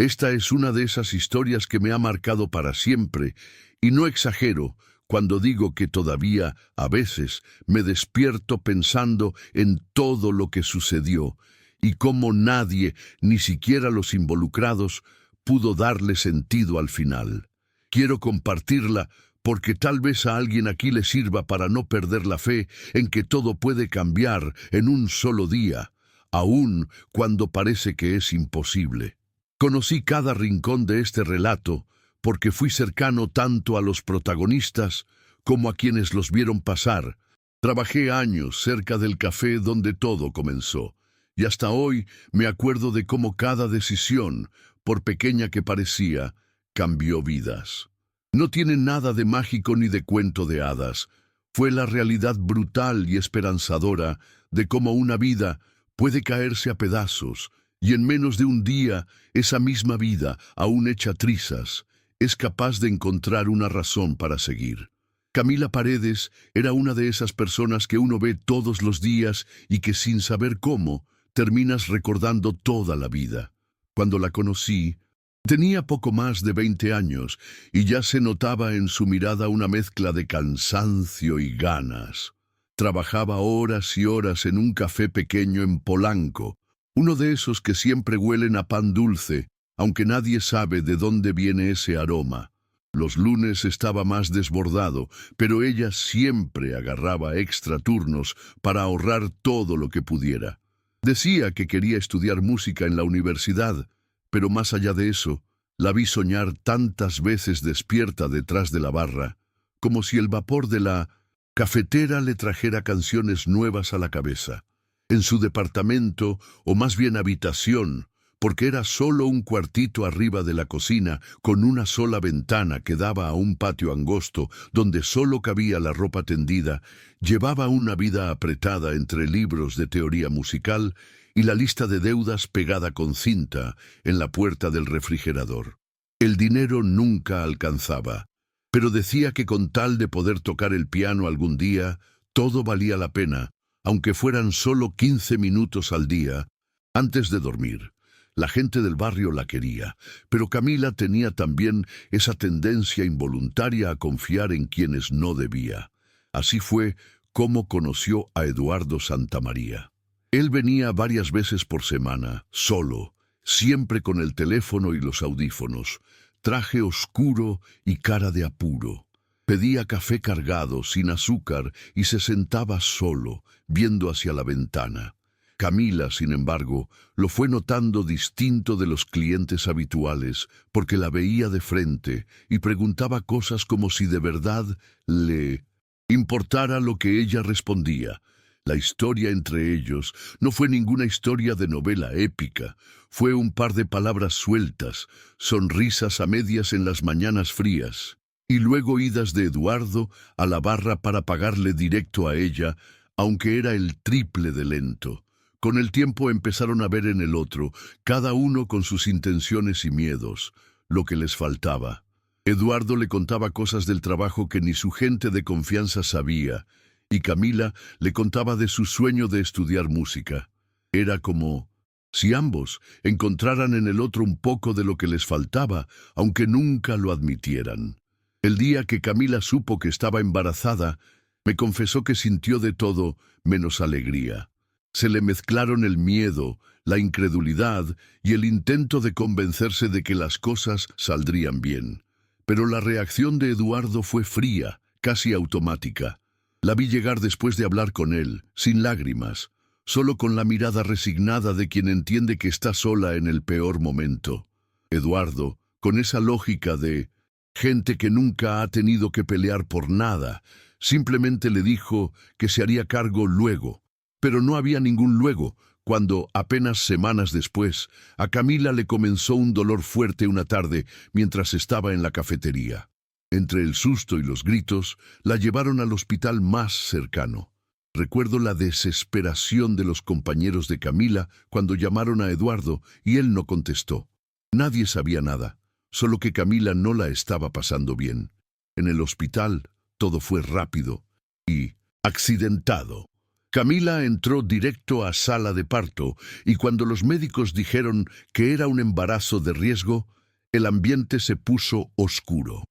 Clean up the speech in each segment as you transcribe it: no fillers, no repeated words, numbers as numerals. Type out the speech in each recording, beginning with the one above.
Esta es una de esas historias que me ha marcado para siempre, y no exagero cuando digo que todavía, a veces, me despierto pensando en todo lo que sucedió, y cómo nadie, ni siquiera los involucrados, pudo darle sentido al final. Quiero compartirla porque tal vez a alguien aquí le sirva para no perder la fe en que todo puede cambiar en un solo día, aun cuando parece que es imposible. Conocí cada rincón de este relato porque fui cercano tanto a los protagonistas como a quienes los vieron pasar. Trabajé años cerca del café donde todo comenzó, y hasta hoy me acuerdo de cómo cada decisión, por pequeña que parecía, cambió vidas. No tiene nada de mágico ni de cuento de hadas. Fue la realidad brutal y esperanzadora de cómo una vida puede caerse a pedazos, y en menos de un día, esa misma vida, aún hecha trizas, es capaz de encontrar una razón para seguir. Camila Paredes era una de esas personas que uno ve todos los días y que sin saber cómo, terminas recordando toda la vida. Cuando la conocí, tenía poco más de 20 años y ya se notaba en su mirada una mezcla de cansancio y ganas. Trabajaba horas y horas en un café pequeño en Polanco, uno de esos que siempre huelen a pan dulce, aunque nadie sabe de dónde viene ese aroma. Los lunes estaba más desbordado, pero ella siempre agarraba extra turnos para ahorrar todo lo que pudiera. Decía que quería estudiar música en la universidad, pero más allá de eso, la vi soñar tantas veces despierta detrás de la barra, como si el vapor de la cafetera le trajera canciones nuevas a la cabeza. En su departamento, o más bien habitación, porque era solo un cuartito arriba de la cocina, con una sola ventana que daba a un patio angosto donde solo cabía la ropa tendida, llevaba una vida apretada entre libros de teoría musical y la lista de deudas pegada con cinta en la puerta del refrigerador. El dinero nunca alcanzaba, pero decía que con tal de poder tocar el piano algún día, todo valía la pena, aunque fueran solo 15 minutos al día, antes de dormir. La gente del barrio la quería, pero Camila tenía también esa tendencia involuntaria a confiar en quienes no debía. Así fue como conoció a Eduardo Santamaría. Él venía varias veces por semana, solo, siempre con el teléfono y los audífonos, traje oscuro y cara de apuro. Pedía café cargado, sin azúcar, y se sentaba solo, viendo hacia la ventana. Camila, sin embargo, lo fue notando distinto de los clientes habituales, porque la veía de frente y preguntaba cosas como si de verdad le importara lo que ella respondía. La historia entre ellos no fue ninguna historia de novela épica, fue un par de palabras sueltas, sonrisas a medias en las mañanas frías, y luego idas de Eduardo a la barra para pagarle directo a ella, aunque era el triple de lento. Con el tiempo empezaron a ver en el otro, cada uno con sus intenciones y miedos, lo que les faltaba. Eduardo le contaba cosas del trabajo que ni su gente de confianza sabía, y Camila le contaba de su sueño de estudiar música. Era como si ambos encontraran en el otro un poco de lo que les faltaba, aunque nunca lo admitieran. El día que Camila supo que estaba embarazada, me confesó que sintió de todo menos alegría. Se le mezclaron el miedo, la incredulidad y el intento de convencerse de que las cosas saldrían bien. Pero la reacción de Eduardo fue fría, casi automática. La vi llegar después de hablar con él, sin lágrimas, solo con la mirada resignada de quien entiende que está sola en el peor momento. Eduardo, con esa lógica de gente que nunca ha tenido que pelear por nada, simplemente le dijo que se haría cargo luego. Pero no había ningún luego, cuando, apenas semanas después, a Camila le comenzó un dolor fuerte una tarde mientras estaba en la cafetería. Entre el susto y los gritos, la llevaron al hospital más cercano. Recuerdo la desesperación de los compañeros de Camila cuando llamaron a Eduardo y él no contestó. Nadie sabía nada, solo que Camila no la estaba pasando bien. En el hospital todo fue rápido y accidentado. Camila entró directo a sala de parto y cuando los médicos dijeron que era un embarazo de riesgo, el ambiente se puso oscuro.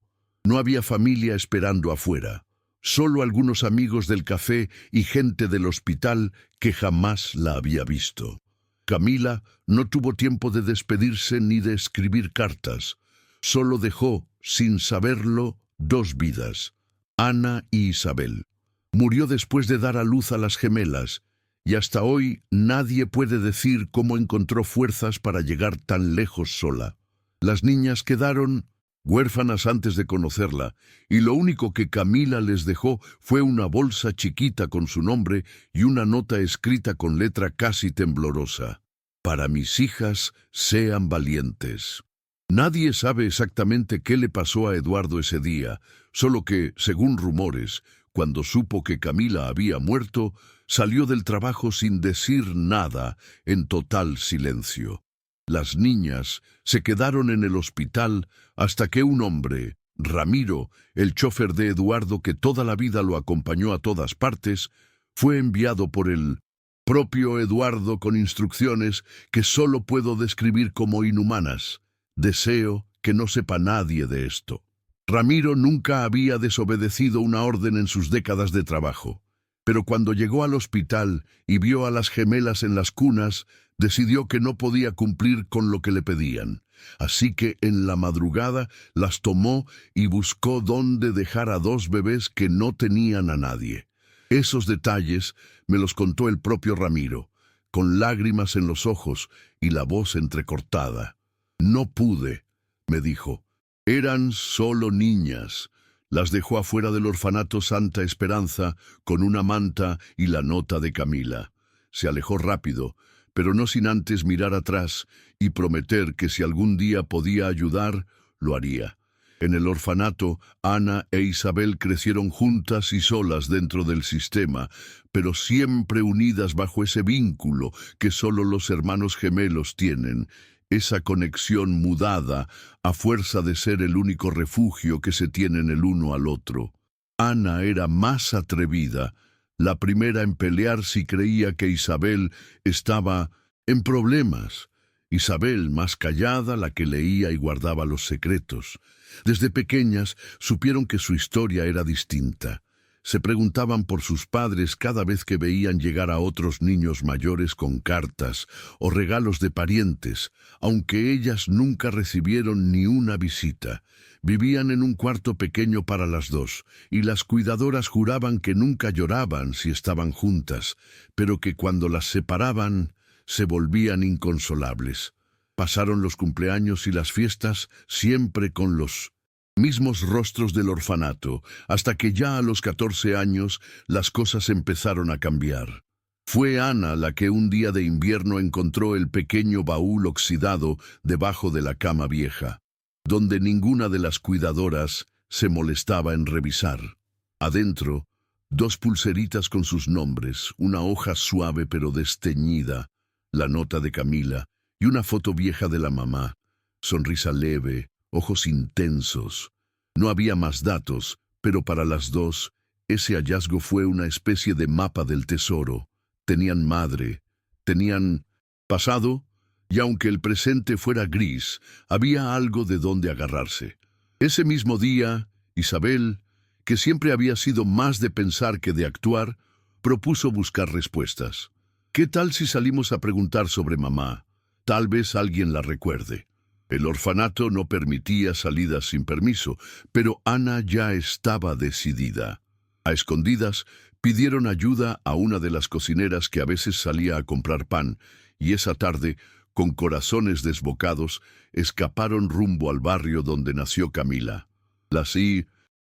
No había familia esperando afuera, solo algunos amigos del café y gente del hospital que jamás la había visto. Camila no tuvo tiempo de despedirse ni de escribir cartas. Solo dejó, sin saberlo, 2 vidas, Ana y Isabel. Murió después de dar a luz a las gemelas, y hasta hoy nadie puede decir cómo encontró fuerzas para llegar tan lejos sola. Las niñas quedaron huérfanas antes de conocerla, y lo único que Camila les dejó fue una bolsa chiquita con su nombre y una nota escrita con letra casi temblorosa. Para mis hijas, sean valientes. Nadie sabe exactamente qué le pasó a Eduardo ese día, solo que, según rumores, cuando supo que Camila había muerto, salió del trabajo sin decir nada, en total silencio. Las niñas se quedaron en el hospital hasta que un hombre, Ramiro, el chofer de Eduardo que toda la vida lo acompañó a todas partes, fue enviado por el propio Eduardo con instrucciones que solo puedo describir como inhumanas. Deseo que no sepa nadie de esto. Ramiro nunca había desobedecido una orden en sus décadas de trabajo, pero cuando llegó al hospital y vio a las gemelas en las cunas, decidió que no podía cumplir con lo que le pedían. Así que en la madrugada las tomó y buscó dónde dejar a 2 bebés que no tenían a nadie. Esos detalles me los contó el propio Ramiro, con lágrimas en los ojos y la voz entrecortada. No pude, me dijo. Eran solo niñas. Las dejó afuera del orfanato Santa Esperanza con una manta y la nota de Camila. Se alejó rápido, pero no sin antes mirar atrás y prometer que si algún día podía ayudar, lo haría. En el orfanato, Ana e Isabel crecieron juntas y solas dentro del sistema, pero siempre unidas bajo ese vínculo que solo los hermanos gemelos tienen, esa conexión mudada a fuerza de ser el único refugio que se tienen el uno al otro. Ana era más atrevida, la primera en pelear si creía que Isabel estaba en problemas. Isabel, más callada, la que leía y guardaba los secretos. Desde pequeñas supieron que su historia era distinta. Se preguntaban por sus padres cada vez que veían llegar a otros niños mayores con cartas o regalos de parientes, aunque ellas nunca recibieron ni una visita. Vivían en un cuarto pequeño para las 2, y las cuidadoras juraban que nunca lloraban si estaban juntas, pero que cuando las separaban se volvían inconsolables. Pasaron los cumpleaños y las fiestas siempre con los mismos rostros del orfanato, hasta que ya a los 14 años las cosas empezaron a cambiar. Fue Ana la que un día de invierno encontró el pequeño baúl oxidado debajo de la cama vieja, donde ninguna de las cuidadoras se molestaba en revisar. Adentro, 2 pulseritas con sus nombres, una hoja suave pero desteñida, la nota de Camila y una foto vieja de la mamá, sonrisa leve, ojos intensos. No había más datos, pero para las 2, ese hallazgo fue una especie de mapa del tesoro. Tenían madre, tenían pasado, y aunque el presente fuera gris, había algo de donde agarrarse. Ese mismo día, Isabel, que siempre había sido más de pensar que de actuar, propuso buscar respuestas. ¿Qué tal si salimos a preguntar sobre mamá? Tal vez alguien la recuerde. El orfanato no permitía salidas sin permiso, pero Ana ya estaba decidida. A escondidas, pidieron ayuda a una de las cocineras que a veces salía a comprar pan, y esa tarde, con corazones desbocados, escaparon rumbo al barrio donde nació Camila. Las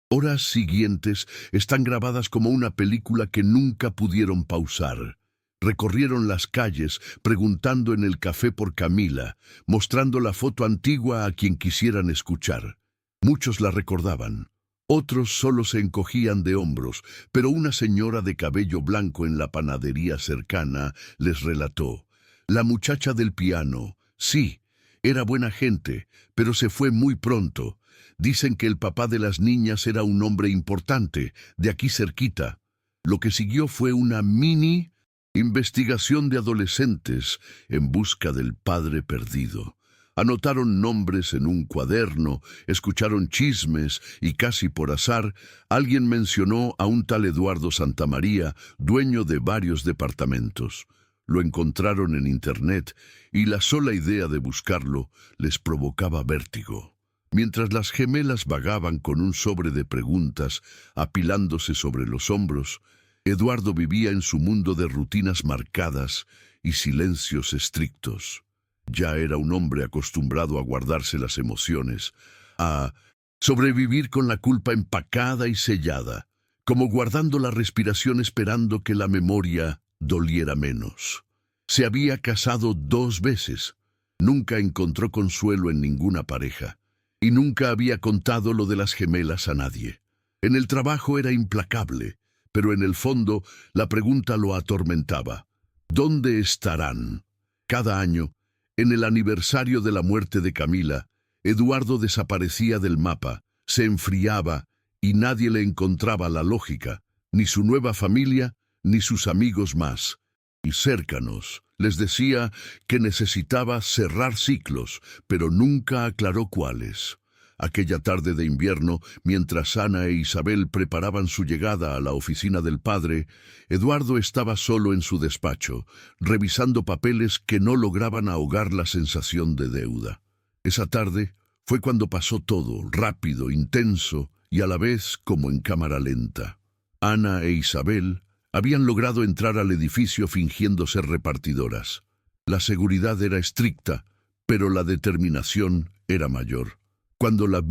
horas siguientes están grabadas como una película que nunca pudieron pausar. Recorrieron las calles preguntando en el café por Camila, mostrando la foto antigua a quien quisieran escuchar. Muchos la recordaban. Otros solo se encogían de hombros, pero una señora de cabello blanco en la panadería cercana les relató. La muchacha del piano, sí, era buena gente, pero se fue muy pronto. Dicen que el papá de las niñas era un hombre importante, de aquí cerquita. Lo que siguió fue una mini investigación de adolescentes en busca del padre perdido. Anotaron nombres en un cuaderno, escucharon chismes y casi por azar, alguien mencionó a un tal Eduardo Santamaría, dueño de varios departamentos. Lo encontraron en internet y la sola idea de buscarlo les provocaba vértigo. Mientras las gemelas vagaban con un sobre de preguntas apilándose sobre los hombros, Eduardo vivía en su mundo de rutinas marcadas y silencios estrictos. Ya era un hombre acostumbrado a guardarse las emociones, a sobrevivir con la culpa empacada y sellada, como guardando la respiración esperando que la memoria doliera menos. Se había casado 2 veces, nunca encontró consuelo en ninguna pareja, y nunca había contado lo de las gemelas a nadie. En el trabajo era implacable, pero en el fondo la pregunta lo atormentaba. ¿Dónde estarán? Cada año, en el aniversario de la muerte de Camila, Eduardo desaparecía del mapa, se enfriaba y nadie le encontraba la lógica, ni su nueva familia, ni sus amigos más y cercanos. Les decía que necesitaba cerrar ciclos, pero nunca aclaró cuáles. Aquella tarde de invierno, mientras Ana e Isabel preparaban su llegada a la oficina del padre, Eduardo estaba solo en su despacho, revisando papeles que no lograban ahogar la sensación de deuda. Esa tarde fue cuando pasó todo, rápido, intenso y a la vez como en cámara lenta. Ana e Isabel habían logrado entrar al edificio fingiendo ser repartidoras. La seguridad era estricta, pero la determinación era mayor. Cuando la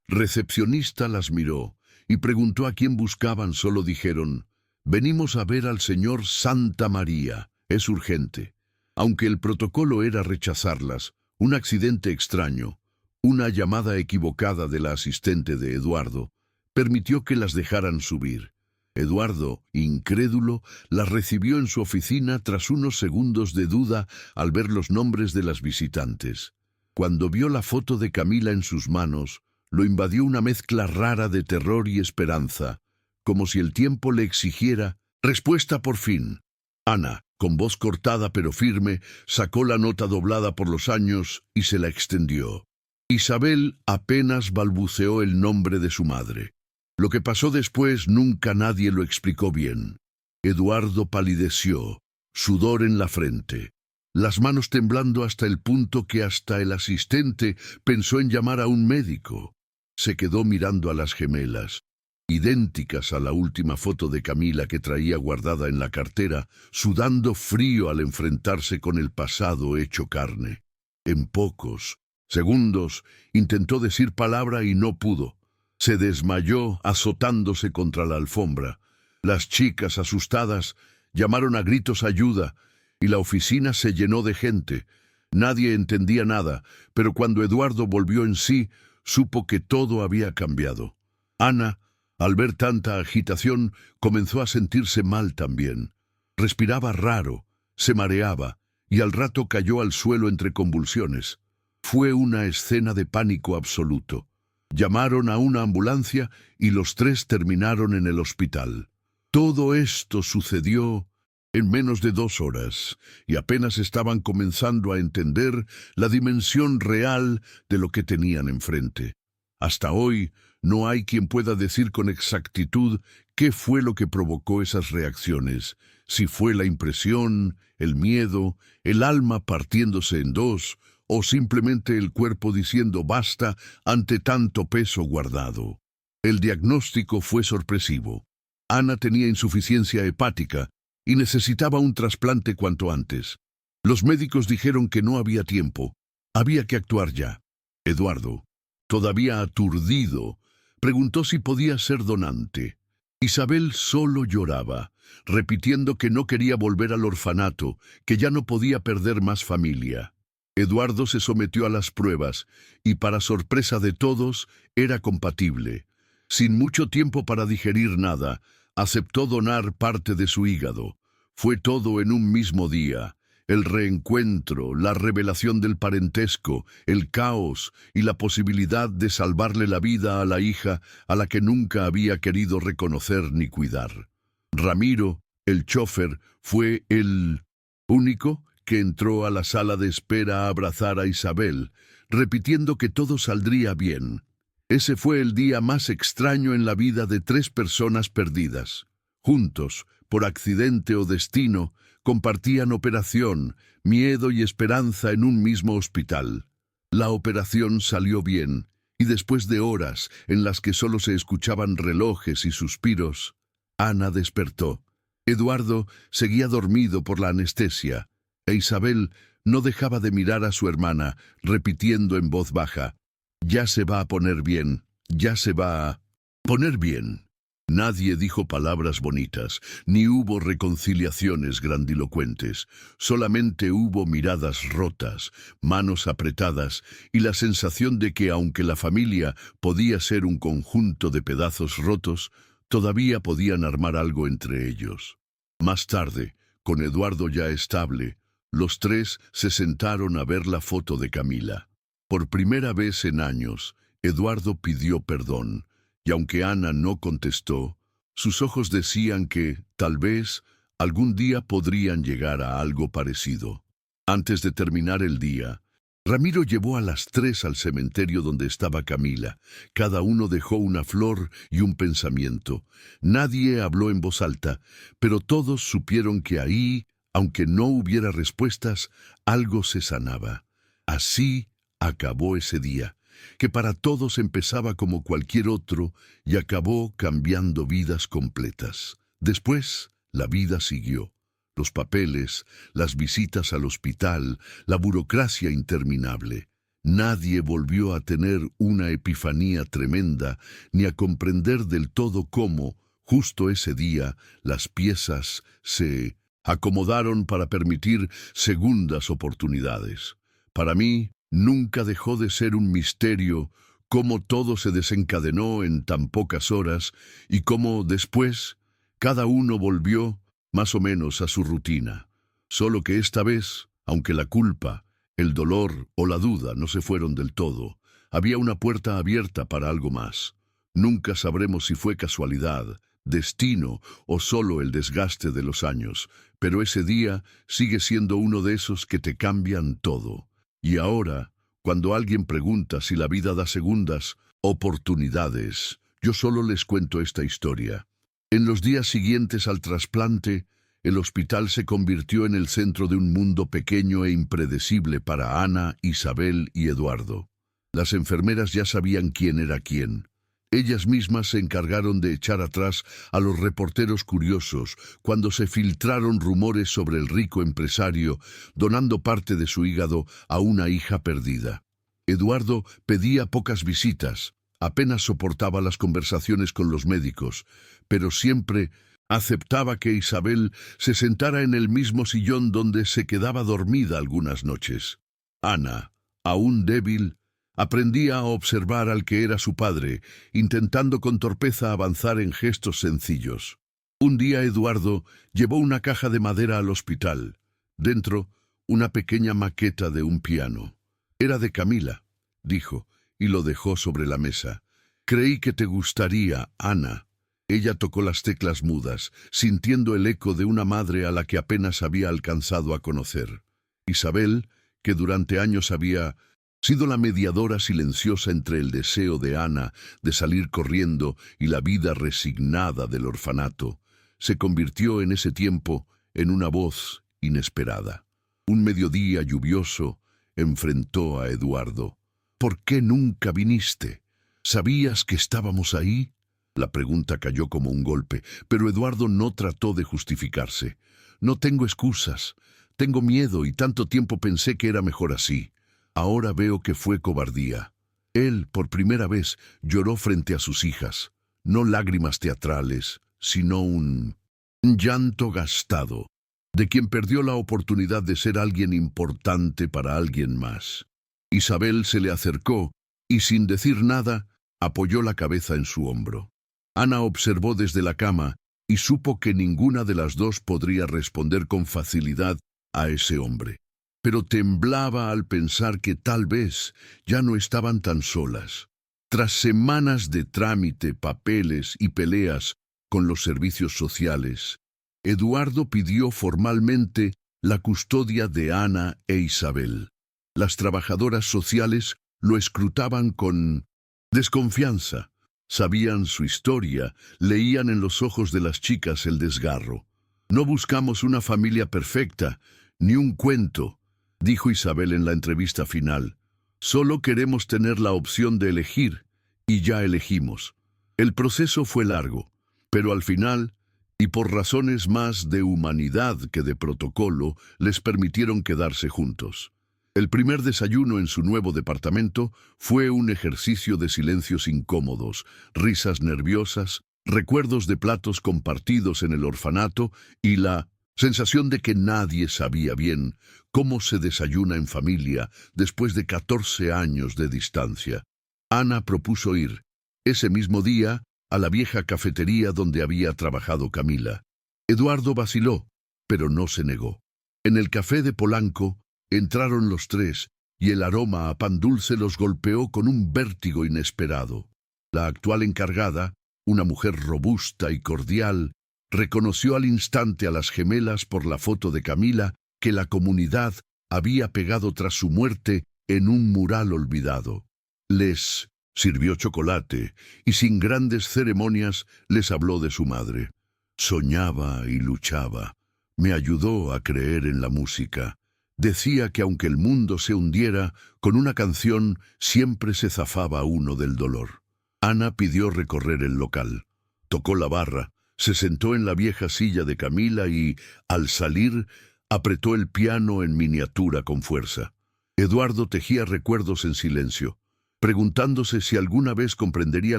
recepcionista las miró y preguntó a quién buscaban, solo dijeron: «Venimos a ver al señor Santamaría, es urgente». Aunque el protocolo era rechazarlas, un accidente extraño, una llamada equivocada de la asistente de Eduardo, permitió que las dejaran subir. Eduardo, incrédulo, las recibió en su oficina tras unos segundos de duda al ver los nombres de las visitantes. Cuando vio la foto de Camila en sus manos, lo invadió una mezcla rara de terror y esperanza, como si el tiempo le exigiera respuesta por fin. Ana, con voz cortada pero firme, sacó la nota doblada por los años y se la extendió. Isabel apenas balbuceó el nombre de su madre. Lo que pasó después nunca nadie lo explicó bien. Eduardo palideció, sudor en la frente, las manos temblando hasta el punto que hasta el asistente pensó en llamar a un médico. Se quedó mirando a las gemelas, idénticas a la última foto de Camila que traía guardada en la cartera, sudando frío al enfrentarse con el pasado hecho carne. En pocos segundos intentó decir palabra y no pudo. Se desmayó azotándose contra la alfombra. Las chicas, asustadas, llamaron a gritos ayuda, y la oficina se llenó de gente. Nadie entendía nada, pero cuando Eduardo volvió en sí, supo que todo había cambiado. Ana, al ver tanta agitación, comenzó a sentirse mal también. Respiraba raro, se mareaba, y al rato cayó al suelo entre convulsiones. Fue una escena de pánico absoluto. Llamaron a una ambulancia y los 3 terminaron en el hospital. Todo esto sucedió en menos de 2 horas, y apenas estaban comenzando a entender la dimensión real de lo que tenían enfrente. Hasta hoy, no hay quien pueda decir con exactitud qué fue lo que provocó esas reacciones, si fue la impresión, el miedo, el alma partiéndose en 2, o simplemente el cuerpo diciendo basta ante tanto peso guardado. El diagnóstico fue sorpresivo. Ana tenía insuficiencia hepática y necesitaba un trasplante cuanto antes. Los médicos dijeron que no había tiempo, había que actuar ya. Eduardo, todavía aturdido, preguntó si podía ser donante. Isabel solo lloraba, repitiendo que no quería volver al orfanato, que ya no podía perder más familia. Eduardo se sometió a las pruebas y, para sorpresa de todos, era compatible. Sin mucho tiempo para digerir nada, aceptó donar parte de su hígado. Fue todo en un mismo día: el reencuentro, la revelación del parentesco, el caos y la posibilidad de salvarle la vida a la hija a la que nunca había querido reconocer ni cuidar. Ramiro, el chofer, fue el único que entró a la sala de espera a abrazar a Isabel, repitiendo que todo saldría bien. Ese fue el día más extraño en la vida de tres personas perdidas. Juntos, por accidente o destino, compartían operación, miedo y esperanza en un mismo hospital. La operación salió bien, y después de horas en las que solo se escuchaban relojes y suspiros, Ana despertó. Eduardo seguía dormido por la anestesia, e Isabel no dejaba de mirar a su hermana, repitiendo en voz baja: «Ya se va a poner bien, ya se va a poner bien». Nadie dijo palabras bonitas, ni hubo reconciliaciones grandilocuentes. Solamente hubo miradas rotas, manos apretadas y la sensación de que, aunque la familia podía ser un conjunto de pedazos rotos, todavía podían armar algo entre ellos. Más tarde, con Eduardo ya estable, los tres se sentaron a ver la foto de Camila. Por primera vez en años, Eduardo pidió perdón. Y aunque Ana no contestó, sus ojos decían que, tal vez, algún día podrían llegar a algo parecido. Antes de terminar el día, Ramiro llevó a las tres al cementerio donde estaba Camila. Cada uno dejó una flor y un pensamiento. Nadie habló en voz alta, pero todos supieron que ahí, aunque no hubiera respuestas, algo se sanaba. Así acabó ese día, que para todos empezaba como cualquier otro y acabó cambiando vidas completas. Después, la vida siguió. Los papeles, las visitas al hospital, la burocracia interminable. Nadie volvió a tener una epifanía tremenda ni a comprender del todo cómo, justo ese día, las piezas se acomodaron para permitir segundas oportunidades. Para mí, nunca dejó de ser un misterio cómo todo se desencadenó en tan pocas horas y cómo después cada uno volvió más o menos a su rutina. Solo que esta vez, aunque la culpa, el dolor o la duda no se fueron del todo, había una puerta abierta para algo más. Nunca sabremos si fue casualidad, destino o solo el desgaste de los años, pero ese día sigue siendo uno de esos que te cambian todo. Y ahora, cuando alguien pregunta si la vida da segundas oportunidades, yo solo les cuento esta historia. En los días siguientes al trasplante, el hospital se convirtió en el centro de un mundo pequeño e impredecible para Ana, Isabel y Eduardo. Las enfermeras ya sabían quién era quién. Ellas mismas se encargaron de echar atrás a los reporteros curiosos cuando se filtraron rumores sobre el rico empresario donando parte de su hígado a una hija perdida. Eduardo pedía pocas visitas, apenas soportaba las conversaciones con los médicos, pero siempre aceptaba que Isabel se sentara en el mismo sillón donde se quedaba dormida algunas noches. Ana, aún débil, aprendía a observar al que era su padre, intentando con torpeza avanzar en gestos sencillos. Un día Eduardo llevó una caja de madera al hospital. Dentro, una pequeña maqueta de un piano. «Era de Camila», dijo, y lo dejó sobre la mesa. «Creí que te gustaría, Ana». Ella tocó las teclas mudas, sintiendo el eco de una madre a la que apenas había alcanzado a conocer. Isabel, que durante años había sido la mediadora silenciosa entre el deseo de Ana de salir corriendo y la vida resignada del orfanato, se convirtió en ese tiempo en una voz inesperada. Un mediodía lluvioso enfrentó a Eduardo. «¿Por qué nunca viniste? ¿Sabías que estábamos ahí?» La pregunta cayó como un golpe, pero Eduardo no trató de justificarse. «No tengo excusas. Tengo miedo y tanto tiempo pensé que era mejor así. Ahora veo que fue cobardía». Él, por primera vez, lloró frente a sus hijas. No lágrimas teatrales, sino un llanto gastado, de quien perdió la oportunidad de ser alguien importante para alguien más. Isabel se le acercó y, sin decir nada, apoyó la cabeza en su hombro. Ana observó desde la cama y supo que ninguna de las dos podría responder con facilidad a ese hombre. Pero temblaba al pensar que tal vez ya no estaban tan solas. Tras semanas de trámite, papeles y peleas, con los servicios sociales, Eduardo pidió formalmente la custodia de Ana e Isabel. Las trabajadoras sociales lo escrutaban con desconfianza. Sabían su historia, leían en los ojos de las chicas el desgarro. «No buscamos una familia perfecta, ni un cuento», dijo Isabel en la entrevista final. «Solo queremos tener la opción de elegir, y ya elegimos». El proceso fue largo, pero al final, y por razones más de humanidad que de protocolo, les permitieron quedarse juntos. El primer desayuno en su nuevo departamento fue un ejercicio de silencios incómodos, risas nerviosas, recuerdos de platos compartidos en el orfanato y la sensación de que nadie sabía bien cómo se desayuna en familia después de 14 años de distancia. Ana propuso ir, ese mismo día, a la vieja cafetería donde había trabajado Camila. Eduardo vaciló, pero no se negó. En el café de Polanco entraron los tres, y el aroma a pan dulce los golpeó con un vértigo inesperado. La actual encargada, una mujer robusta y cordial, reconoció al instante a las gemelas por la foto de Camila que la comunidad había pegado tras su muerte en un mural olvidado. Les sirvió chocolate y sin grandes ceremonias les habló de su madre. Soñaba y luchaba. Me ayudó a creer en la música. Decía que aunque el mundo se hundiera, con una canción siempre se zafaba uno del dolor. Ana pidió recorrer el local. Tocó la barra, se sentó en la vieja silla de Camila y, al salir, apretó el piano en miniatura con fuerza. Eduardo tejía recuerdos en silencio, preguntándose si alguna vez comprendería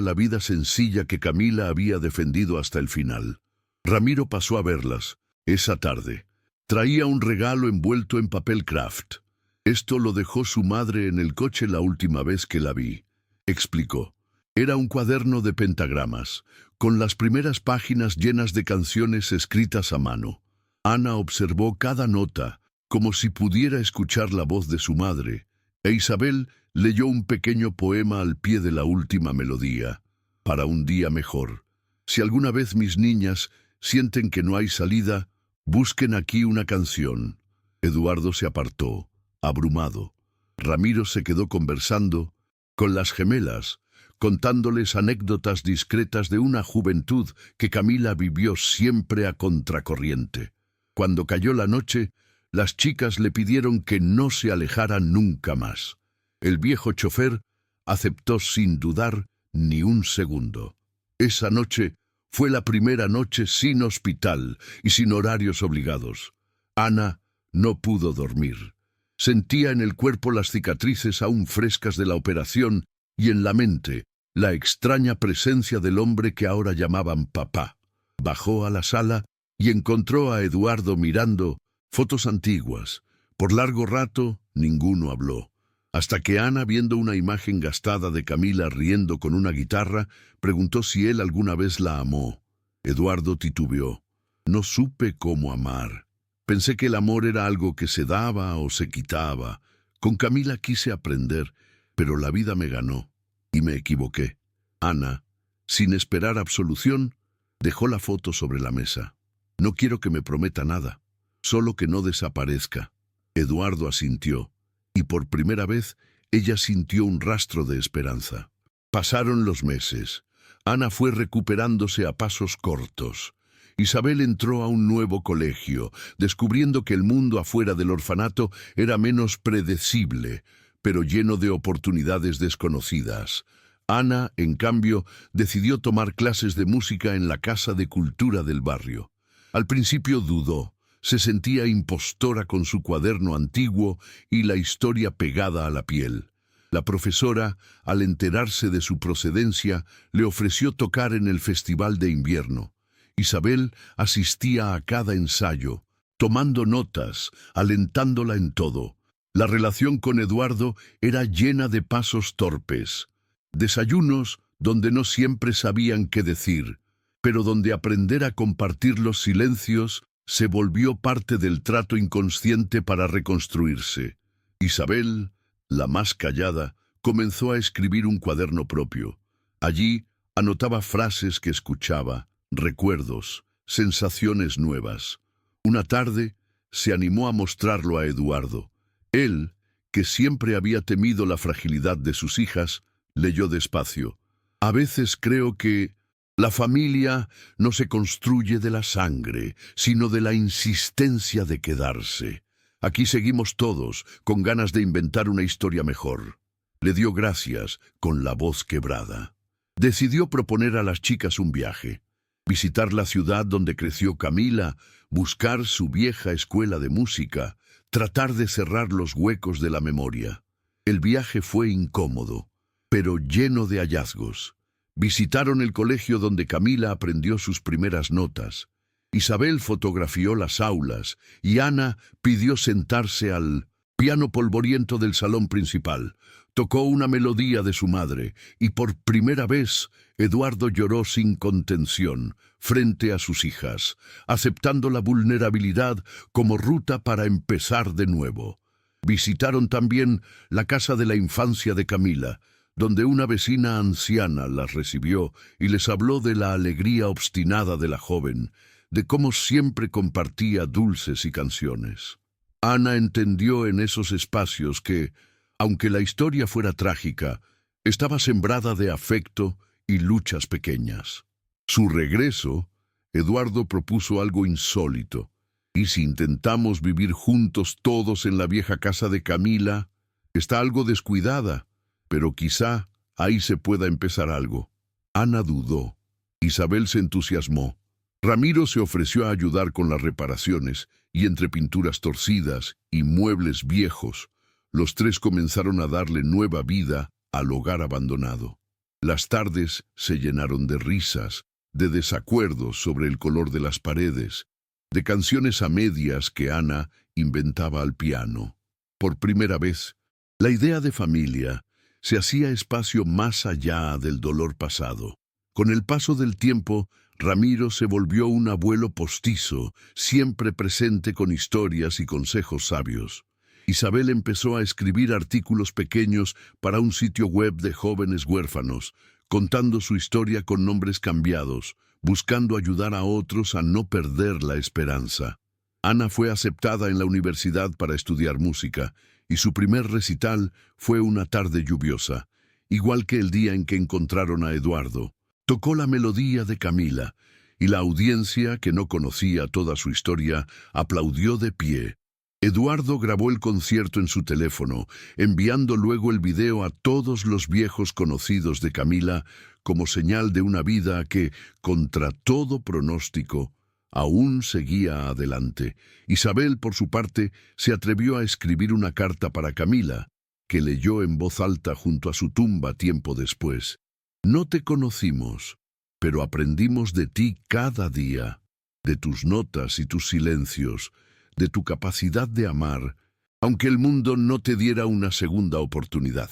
la vida sencilla que Camila había defendido hasta el final. Ramiro pasó a verlas, esa tarde. Traía un regalo envuelto en papel craft. Esto lo dejó su madre en el coche la última vez que la vi, explicó. Era un cuaderno de pentagramas, con las primeras páginas llenas de canciones escritas a mano. Ana observó cada nota, como si pudiera escuchar la voz de su madre, e Isabel leyó un pequeño poema al pie de la última melodía. Para un día mejor. Si alguna vez mis niñas sienten que no hay salida, busquen aquí una canción. Eduardo se apartó, abrumado. Ramiro se quedó conversando con las gemelas, contándoles anécdotas discretas de una juventud que Camila vivió siempre a contracorriente. Cuando cayó la noche, las chicas le pidieron que no se alejara nunca más. El viejo chofer aceptó sin dudar ni un segundo. Esa noche fue la primera noche sin hospital y sin horarios obligados. Ana no pudo dormir. Sentía en el cuerpo las cicatrices aún frescas de la operación y en la mente la extraña presencia del hombre que ahora llamaban papá. Bajó a la sala y encontró a Eduardo mirando fotos antiguas. Por largo rato ninguno habló, hasta que Ana, viendo una imagen gastada de Camila riendo con una guitarra, preguntó si él alguna vez la amó. Eduardo titubeó. No supe cómo amar. Pensé que el amor era algo que se daba o se quitaba. Con Camila quise aprender, pero la vida me ganó, y me equivoqué. Ana, sin esperar absolución, dejó la foto sobre la mesa. No quiero que me prometa nada, solo que no desaparezca. Eduardo asintió, y por primera vez ella sintió un rastro de esperanza. Pasaron los meses. Ana fue recuperándose a pasos cortos. Isabel entró a un nuevo colegio, descubriendo que el mundo afuera del orfanato era menos predecible, pero lleno de oportunidades desconocidas. Ana, en cambio, decidió tomar clases de música en la Casa de Cultura del barrio. Al principio dudó. Se sentía impostora con su cuaderno antiguo y la historia pegada a la piel. La profesora, al enterarse de su procedencia, le ofreció tocar en el Festival de Invierno. Isabel asistía a cada ensayo, tomando notas, alentándola en todo. La relación con Eduardo era llena de pasos torpes, desayunos donde no siempre sabían qué decir, pero donde aprender a compartir los silencios se volvió parte del trato inconsciente para reconstruirse. Isabel, la más callada, comenzó a escribir un cuaderno propio. Allí anotaba frases que escuchaba, recuerdos, sensaciones nuevas. Una tarde se animó a mostrarlo a Eduardo. Él, que siempre había temido la fragilidad de sus hijas, leyó despacio. A veces creo que la familia no se construye de la sangre, sino de la insistencia de quedarse. Aquí seguimos todos, con ganas de inventar una historia mejor. Le dio gracias, con la voz quebrada. Decidió proponer a las chicas un viaje. Visitar la ciudad donde creció Camila, buscar su vieja escuela de música, tratar de cerrar los huecos de la memoria. El viaje fue incómodo, pero lleno de hallazgos. Visitaron el colegio donde Camila aprendió sus primeras notas. Isabel fotografió las aulas y Ana pidió sentarse al piano polvoriento del salón principal. Tocó una melodía de su madre y por primera vez Eduardo lloró sin contención frente a sus hijas, aceptando la vulnerabilidad como ruta para empezar de nuevo. Visitaron también la casa de la infancia de Camila, donde una vecina anciana las recibió y les habló de la alegría obstinada de la joven, de cómo siempre compartía dulces y canciones. Ana entendió en esos espacios que, aunque la historia fuera trágica, estaba sembrada de afecto y luchas pequeñas. Su regreso, Eduardo propuso algo insólito. ¿Y si intentamos vivir juntos todos en la vieja casa de Camila? Está algo descuidada, pero quizá ahí se pueda empezar algo. Ana dudó. Isabel se entusiasmó. Ramiro se ofreció a ayudar con las reparaciones, y entre pinturas torcidas y muebles viejos, los tres comenzaron a darle nueva vida al hogar abandonado. Las tardes se llenaron de risas, de desacuerdos sobre el color de las paredes, de canciones a medias que Ana inventaba al piano. Por primera vez, la idea de familia se hacía espacio más allá del dolor pasado. Con el paso del tiempo, Ramiro se volvió un abuelo postizo, siempre presente con historias y consejos sabios. Isabel empezó a escribir artículos pequeños para un sitio web de jóvenes huérfanos, contando su historia con nombres cambiados, buscando ayudar a otros a no perder la esperanza. Ana fue aceptada en la universidad para estudiar música, y su primer recital fue una tarde lluviosa, igual que el día en que encontraron a Eduardo. Tocó la melodía de Camila, y la audiencia, que no conocía toda su historia, aplaudió de pie. Eduardo grabó el concierto en su teléfono, enviando luego el video a todos los viejos conocidos de Camila como señal de una vida que, contra todo pronóstico, aún seguía adelante. Isabel, por su parte, se atrevió a escribir una carta para Camila, que leyó en voz alta junto a su tumba tiempo después. No te conocimos, pero aprendimos de ti cada día, de tus notas y tus silencios, de tu capacidad de amar, aunque el mundo no te diera una segunda oportunidad.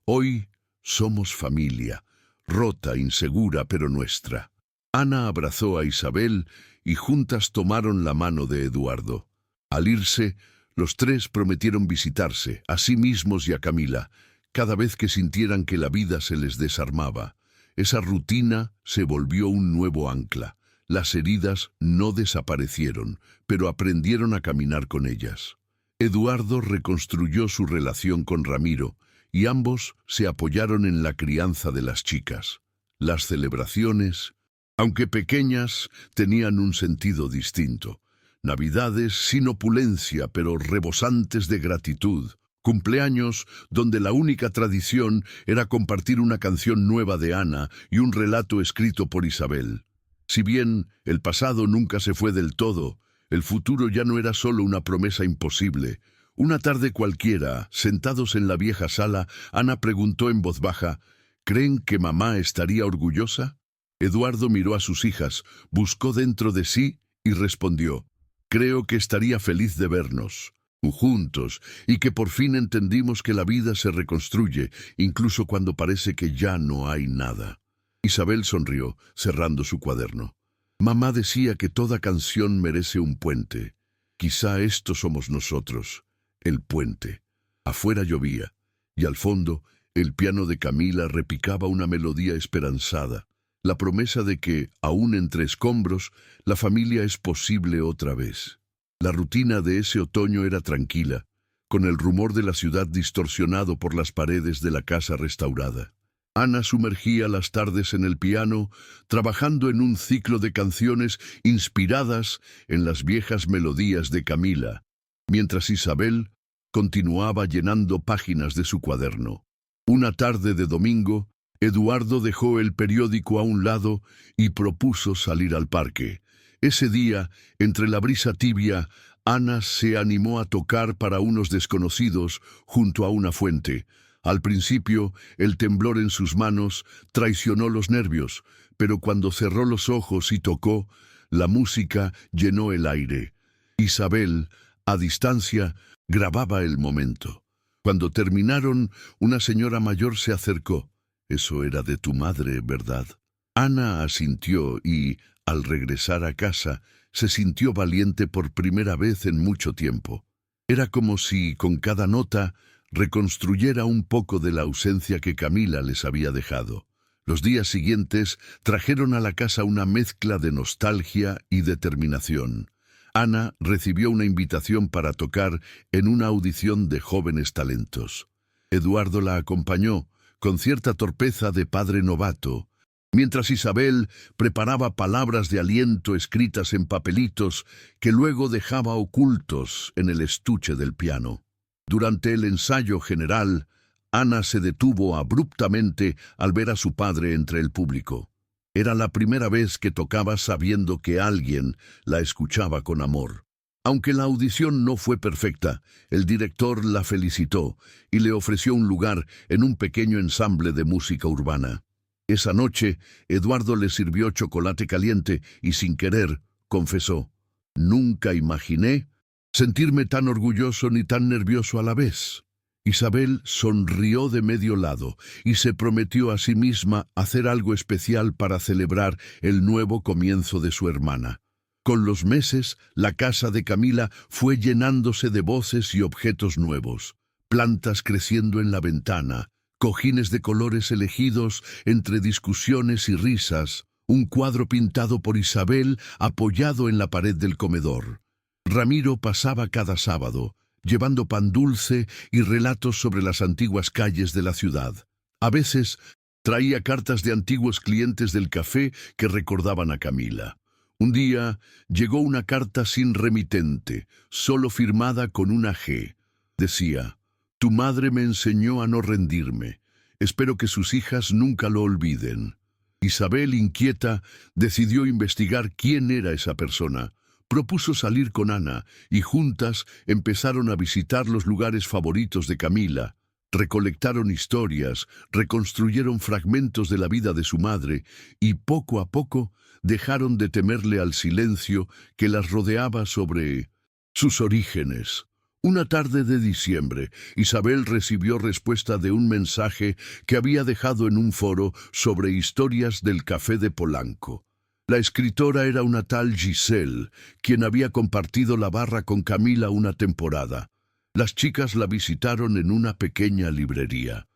Hoy somos familia, rota, insegura, pero nuestra. Ana abrazó a Isabel y juntas tomaron la mano de Eduardo. Al irse, los tres prometieron visitarse, a sí mismos y a Camila, cada vez que sintieran que la vida se les desarmaba. Esa rutina se volvió un nuevo ancla. Las heridas no desaparecieron, pero aprendieron a caminar con ellas. Eduardo reconstruyó su relación con Ramiro, y ambos se apoyaron en la crianza de las chicas. Las celebraciones, aunque pequeñas, tenían un sentido distinto. Navidades sin opulencia, pero rebosantes de gratitud. Cumpleaños donde la única tradición era compartir una canción nueva de Ana y un relato escrito por Isabel. Si bien el pasado nunca se fue del todo, el futuro ya no era solo una promesa imposible. Una tarde cualquiera, sentados en la vieja sala, Ana preguntó en voz baja, ¿creen que mamá estaría orgullosa? Eduardo miró a sus hijas, buscó dentro de sí y respondió, creo que estaría feliz de vernos juntos, y que por fin entendimos que la vida se reconstruye, incluso cuando parece que ya no hay nada. Isabel sonrió, cerrando su cuaderno. Mamá decía que toda canción merece un puente. Quizá estos somos nosotros, el puente. Afuera llovía, y al fondo, el piano de Camila repicaba una melodía esperanzada. la promesa de que, aún entre escombros, la familia es posible otra vez. La rutina de ese otoño era tranquila, con el rumor de la ciudad distorsionado por las paredes de la casa restaurada. Ana sumergía las tardes en el piano, trabajando en un ciclo de canciones inspiradas en las viejas melodías de Camila, mientras Isabel continuaba llenando páginas de su cuaderno. Una tarde de domingo, Eduardo dejó el periódico a un lado y propuso salir al parque. Ese día, entre la brisa tibia, Ana se animó a tocar para unos desconocidos junto a una fuente. Al principio, el temblor en sus manos traicionó los nervios, pero cuando cerró los ojos y tocó, la música llenó el aire. Isabel, a distancia, grababa el momento. Cuando terminaron, una señora mayor se acercó. «Eso era de tu madre, ¿verdad?». Ana asintió y, al regresar a casa, se sintió valiente por primera vez en mucho tiempo. Era como si, con cada nota, reconstruyera un poco de la ausencia que Camila les había dejado. Los días siguientes trajeron a la casa una mezcla de nostalgia y determinación. Ana recibió una invitación para tocar en una audición de jóvenes talentos. Eduardo la acompañó, con cierta torpeza de padre novato, mientras Isabel preparaba palabras de aliento escritas en papelitos que luego dejaba ocultos en el estuche del piano. Durante el ensayo general, Ana se detuvo abruptamente al ver a su padre entre el público. Era la primera vez que tocaba sabiendo que alguien la escuchaba con amor. Aunque la audición no fue perfecta, el director la felicitó y le ofreció un lugar en un pequeño ensamble de música urbana. Esa noche, Eduardo le sirvió chocolate caliente y, sin querer, confesó: «Nunca imaginé sentirme tan orgulloso ni tan nervioso a la vez». Isabel sonrió de medio lado y se prometió a sí misma hacer algo especial para celebrar el nuevo comienzo de su hermana. Con los meses, la casa de Camila fue llenándose de voces y objetos nuevos. Plantas creciendo en la ventana, cojines de colores elegidos entre discusiones y risas, un cuadro pintado por Isabel apoyado en la pared del comedor. Ramiro pasaba cada sábado, llevando pan dulce y relatos sobre las antiguas calles de la ciudad. A veces, traía cartas de antiguos clientes del café que recordaban a Camila. Un día, llegó una carta sin remitente, solo firmada con una G. Decía: «Tu madre me enseñó a no rendirme. Espero que sus hijas nunca lo olviden». Isabel, inquieta, decidió investigar quién era esa persona. Propuso salir con Ana y juntas empezaron a visitar los lugares favoritos de Camila. Recolectaron historias, reconstruyeron fragmentos de la vida de su madre y poco a poco dejaron de temerle al silencio que las rodeaba sobre sus orígenes. Una tarde de diciembre, Isabel recibió respuesta de un mensaje que había dejado en un foro sobre historias del café de Polanco. La escritora era una tal Giselle, quien había compartido la barra con Camila una temporada. Las chicas la visitaron en una pequeña librería.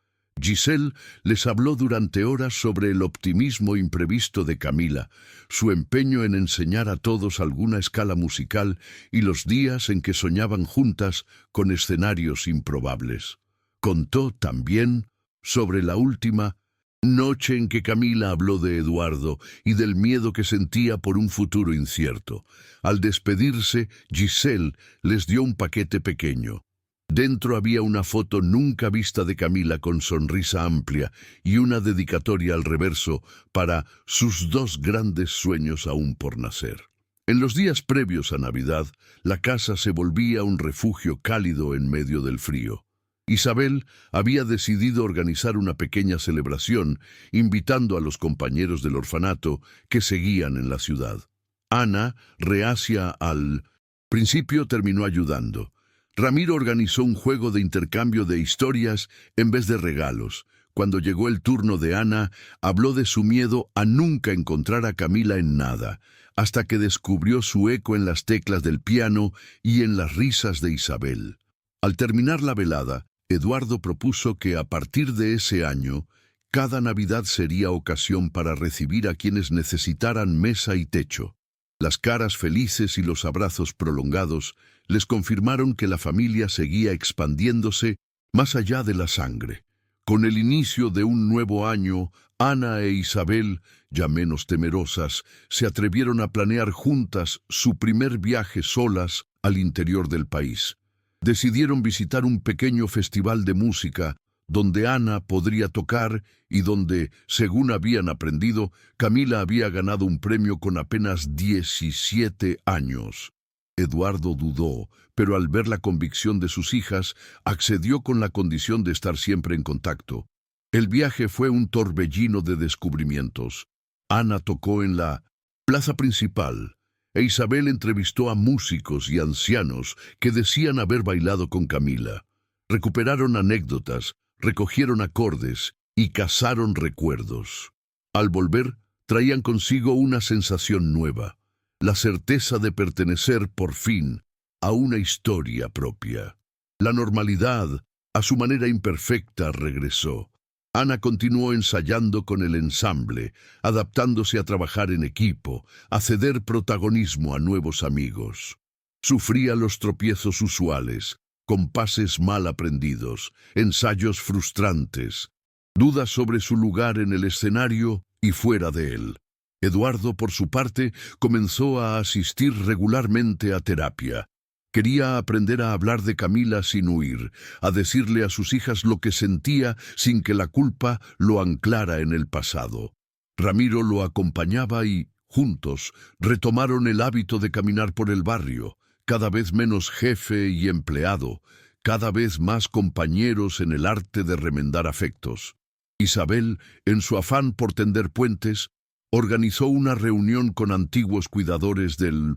Giselle les habló durante horas sobre el optimismo imprevisto de Camila, su empeño en enseñar a todos alguna escala musical y los días en que soñaban juntas con escenarios improbables. Contó también sobre la última noche en que Camila habló de Eduardo y del miedo que sentía por un futuro incierto. Al despedirse, Giselle les dio un paquete pequeño. Dentro había una foto nunca vista de Camila con sonrisa amplia y una dedicatoria al reverso para sus dos grandes sueños aún por nacer. En los días previos a Navidad, la casa se volvía un refugio cálido en medio del frío. Isabel había decidido organizar una pequeña celebración, invitando a los compañeros del orfanato que seguían en la ciudad. Ana, reacia al principio, terminó ayudando. Ramiro organizó un juego de intercambio de historias en vez de regalos. Cuando llegó el turno de Ana, habló de su miedo a nunca encontrar a Camila en nada, hasta que descubrió su eco en las teclas del piano y en las risas de Isabel. Al terminar la velada, Eduardo propuso que a partir de ese año, Cada Navidad sería ocasión para recibir a quienes necesitaran mesa y techo. Las caras felices y los abrazos prolongados les confirmaron que la familia seguía expandiéndose más allá de la sangre. Con el inicio de un nuevo año, Ana e Isabel, ya menos temerosas, se atrevieron a planear juntas su primer viaje solas al interior del país. Decidieron visitar un pequeño festival de música donde Ana podría tocar y donde, según habían aprendido, Camila había ganado un premio con apenas 17 años. Eduardo dudó, pero al ver la convicción de sus hijas, accedió con la condición de estar siempre en contacto. El viaje fue un torbellino de descubrimientos. Ana tocó en la plaza principal, e Isabel entrevistó a músicos y ancianos que decían haber bailado con Camila. Recuperaron anécdotas, recogieron acordes y cazaron recuerdos. Al volver, traían consigo una sensación nueva, la certeza de pertenecer, por fin, a una historia propia. La normalidad, a su manera imperfecta, regresó. Ana continuó ensayando con el ensamble, adaptándose a trabajar en equipo, a ceder protagonismo a nuevos amigos. Sufría los tropiezos usuales, compases mal aprendidos, ensayos frustrantes, dudas sobre su lugar en el escenario y fuera de él. Eduardo, por su parte, comenzó a asistir regularmente a terapia. Quería aprender a hablar de Camila sin huir, a decirle a sus hijas lo que sentía sin que la culpa lo anclara en el pasado. Ramiro lo acompañaba y, juntos, retomaron el hábito de caminar por el barrio, cada vez menos jefe y empleado, cada vez más compañeros en el arte de remendar afectos. Isabel, en su afán por tender puentes, organizó una reunión con antiguos cuidadores del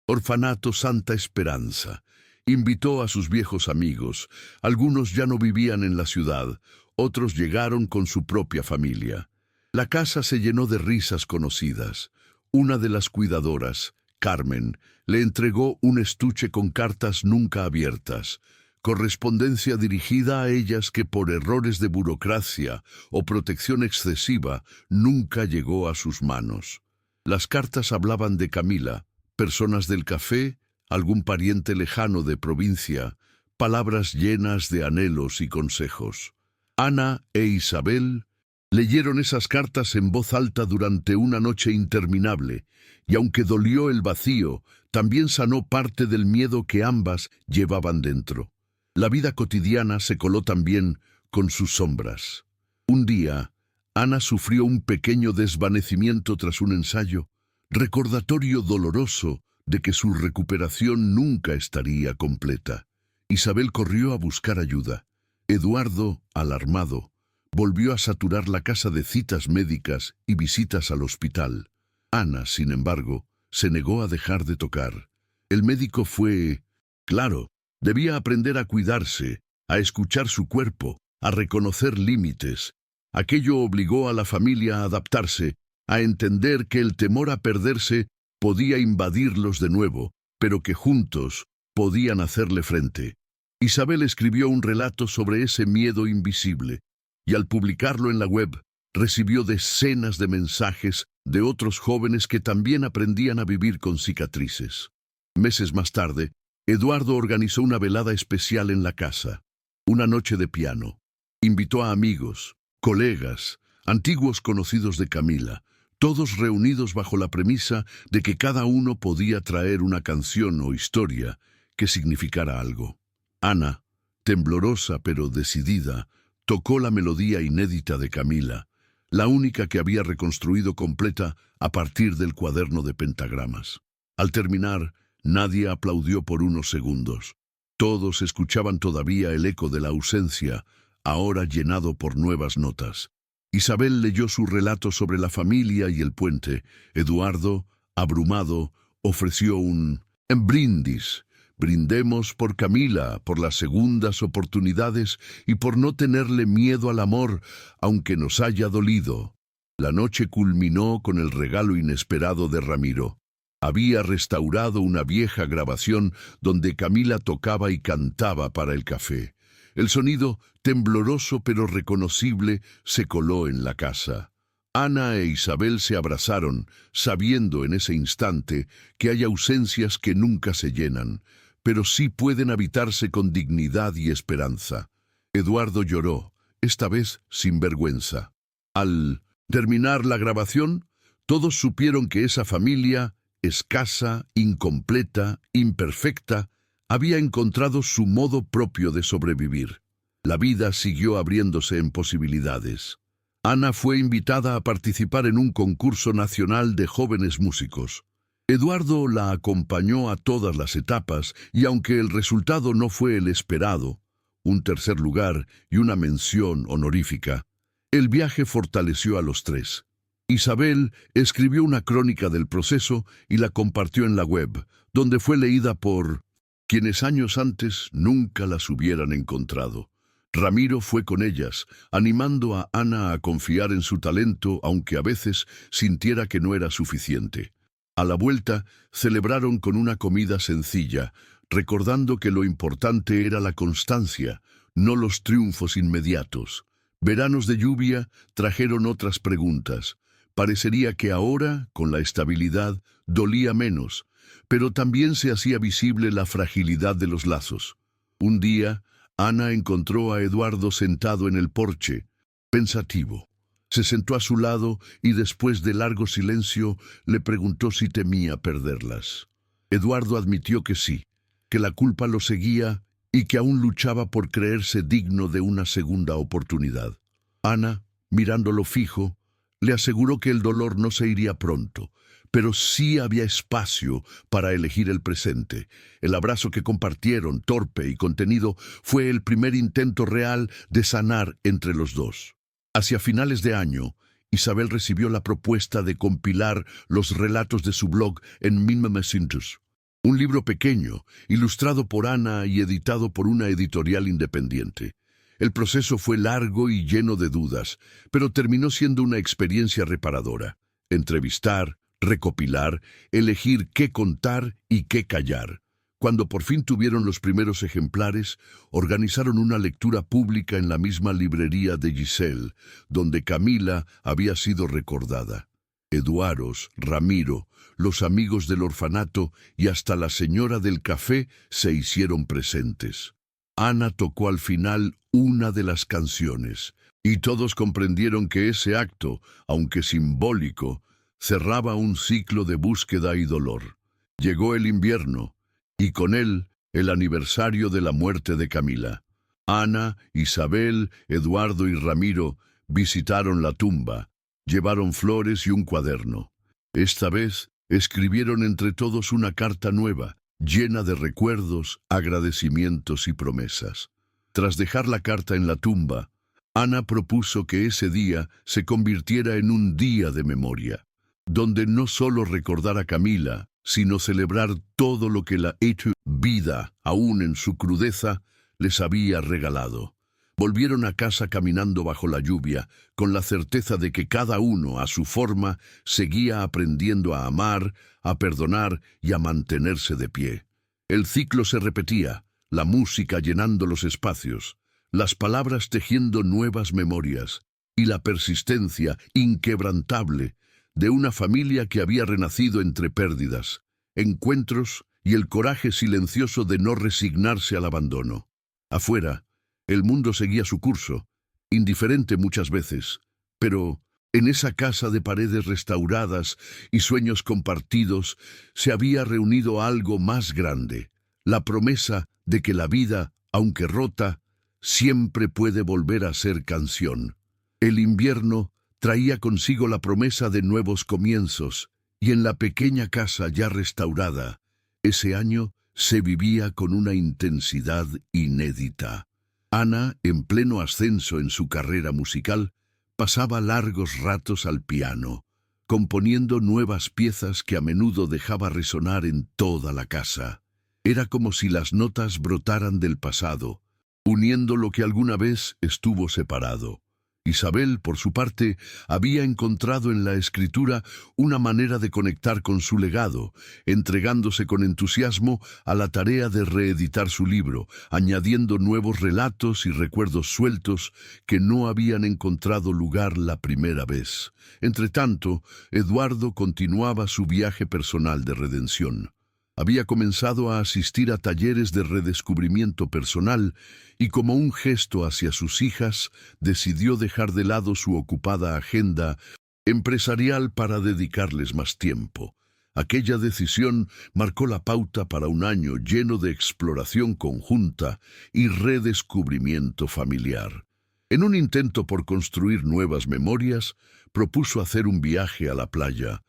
Orfanato Santa Esperanza. Invitó a sus viejos amigos. Algunos ya no vivían en la ciudad, otros llegaron con su propia familia. La casa se llenó de risas conocidas. Una de las cuidadoras, Carmen, le entregó un estuche con cartas nunca abiertas, correspondencia dirigida a ellas que por errores de burocracia o protección excesiva nunca llegó a sus manos. Las cartas hablaban de Camila, personas del café, algún pariente lejano de provincia, palabras llenas de anhelos y consejos. Ana e Isabel leyeron esas cartas en voz alta durante una noche interminable, y aunque dolió el vacío, también sanó parte del miedo que ambas llevaban dentro. La vida cotidiana se coló también con sus sombras. Un día, Ana sufrió un pequeño desvanecimiento tras un ensayo, recordatorio doloroso de que su recuperación nunca estaría completa. Isabel corrió a buscar ayuda. Eduardo, alarmado, volvió a saturar la casa de citas médicas y visitas al hospital. Ana, sin embargo, se negó a dejar de tocar. El médico fue claro. Debía aprender a cuidarse, a escuchar su cuerpo, a reconocer límites. Aquello obligó a la familia a adaptarse, a entender que el temor a perderse podía invadirlos de nuevo, pero que juntos podían hacerle frente. Isabel escribió un relato sobre ese miedo invisible, y al publicarlo en la web, recibió decenas de mensajes de otros jóvenes que también aprendían a vivir con cicatrices. Meses más tarde, Eduardo organizó una velada especial en la casa, una noche de piano. Invitó a amigos, colegas, antiguos conocidos de Camila, todos reunidos bajo la premisa de que cada uno podía traer una canción o historia que significara algo. Ana, temblorosa pero decidida, tocó la melodía inédita de Camila, la única que había reconstruido completa a partir del cuaderno de pentagramas. Al terminar, nadie aplaudió por unos segundos. Todos escuchaban todavía el eco de la ausencia, ahora llenado por nuevas notas. Isabel leyó su relato sobre la familia y el puente. Eduardo, abrumado, ofreció un brindis. Brindemos por Camila, por las segundas oportunidades y por no tenerle miedo al amor, aunque nos haya dolido. La noche culminó con el regalo inesperado de Ramiro. Había restaurado una vieja grabación donde Camila tocaba y cantaba para el café. El sonido, tembloroso pero reconocible, se coló en la casa. Ana e Isabel se abrazaron, sabiendo en ese instante que hay ausencias que nunca se llenan, pero sí pueden habitarse con dignidad y esperanza. Eduardo lloró, esta vez sin vergüenza. Al terminar la grabación, todos supieron que esa familia, escasa, incompleta, imperfecta, había encontrado su modo propio de sobrevivir. La vida siguió abriéndose en posibilidades. Ana fue invitada a participar en un concurso nacional de jóvenes músicos. Eduardo la acompañó a todas las etapas y aunque el resultado no fue el esperado, un tercer lugar y una mención honorífica, el viaje fortaleció a los tres. Isabel escribió una crónica del proceso y la compartió en la web, donde fue leída por quienes años antes nunca las hubieran encontrado. Ramiro fue con ellas, animando a Ana a confiar en su talento, aunque a veces sintiera que no era suficiente. A la vuelta, celebraron con una comida sencilla, recordando que lo importante era la constancia, no los triunfos inmediatos. Veranos de lluvia trajeron otras preguntas. Parecería que ahora, con la estabilidad, dolía menos, pero también se hacía visible la fragilidad de los lazos. Un día, Ana encontró a Eduardo sentado en el porche, pensativo. Se sentó a su lado y después de largo silencio le preguntó si temía perderlas. Eduardo admitió que sí, que la culpa lo seguía y que aún luchaba por creerse digno de una segunda oportunidad. Ana, mirándolo fijo, le aseguró que el dolor no se iría pronto, pero sí había espacio para elegir el presente. El abrazo que compartieron, torpe y contenido, fue el primer intento real de sanar entre los dos. Hacia finales de año, Isabel recibió la propuesta de compilar los relatos de su blog en 1900. Un libro pequeño, ilustrado por Ana y editado por una editorial independiente. El proceso fue largo y lleno de dudas, pero terminó siendo una experiencia reparadora. Entrevistar, recopilar, elegir qué contar y qué callar. Cuando por fin tuvieron los primeros ejemplares, organizaron una lectura pública en la misma librería de Giselle, donde Camila había sido recordada. Eduardo, Ramiro, los amigos del orfanato y hasta la señora del café se hicieron presentes. Ana tocó al final una de las canciones, y todos comprendieron que ese acto, aunque simbólico, cerraba un ciclo de búsqueda y dolor. Llegó el invierno, y con él el aniversario de la muerte de Camila. Ana, Isabel, Eduardo y Ramiro visitaron la tumba, llevaron flores y un cuaderno. Esta vez escribieron entre todos una carta nueva, llena de recuerdos, agradecimientos y promesas. Tras dejar la carta en la tumba, Ana propuso que ese día se convirtiera en un día de memoria, donde no solo recordar a Camila, sino celebrar todo lo que la hecha vida, aún en su crudeza, les había regalado. Volvieron a casa caminando bajo la lluvia, con la certeza de que cada uno, a su forma, seguía aprendiendo a amar, a perdonar y a mantenerse de pie. El ciclo se repetía, la música llenando los espacios, las palabras tejiendo nuevas memorias, y la persistencia inquebrantable de una familia que había renacido entre pérdidas, encuentros y el coraje silencioso de no resignarse al abandono. Afuera, el mundo seguía su curso, indiferente muchas veces, pero en esa casa de paredes restauradas y sueños compartidos se había reunido algo más grande, la promesa de que la vida, aunque rota, siempre puede volver a ser canción. El invierno traía consigo la promesa de nuevos comienzos, y en la pequeña casa ya restaurada, ese año se vivía con una intensidad inédita. Ana, en pleno ascenso en su carrera musical, pasaba largos ratos al piano, componiendo nuevas piezas que a menudo dejaba resonar en toda la casa. Era como si las notas brotaran del pasado, uniendo lo que alguna vez estuvo separado. Isabel, por su parte, había encontrado en la escritura una manera de conectar con su legado, entregándose con entusiasmo a la tarea de reeditar su libro, añadiendo nuevos relatos y recuerdos sueltos que no habían encontrado lugar la primera vez. Entretanto, Eduardo continuaba su viaje personal de redención. Había comenzado a asistir a talleres de redescubrimiento personal y, como un gesto hacia sus hijas, decidió dejar de lado su ocupada agenda empresarial para dedicarles más tiempo. Aquella decisión marcó la pauta para un año lleno de exploración conjunta y redescubrimiento familiar. En un intento por construir nuevas memorias, propuso hacer un viaje a la playa,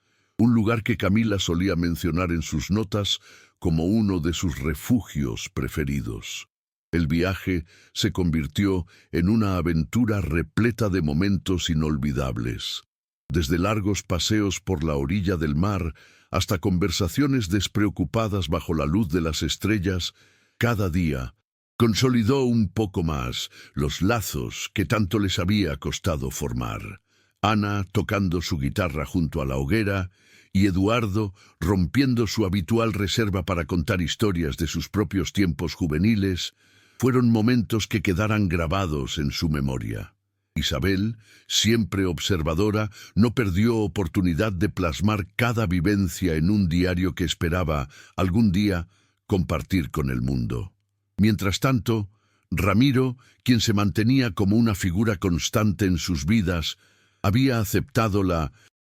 un lugar que Camila solía mencionar en sus notas como uno de sus refugios preferidos. El viaje se convirtió en una aventura repleta de momentos inolvidables. Desde largos paseos por la orilla del mar hasta conversaciones despreocupadas bajo la luz de las estrellas, cada día consolidó un poco más los lazos que tanto les había costado formar. Ana tocando su guitarra junto a la hoguera y Eduardo rompiendo su habitual reserva para contar historias de sus propios tiempos juveniles, fueron momentos que quedaran grabados en su memoria. Isabel, siempre observadora, no perdió oportunidad de plasmar cada vivencia en un diario que esperaba, algún día, compartir con el mundo. Mientras tanto, Ramiro, quien se mantenía como una figura constante en sus vidas, había aceptado la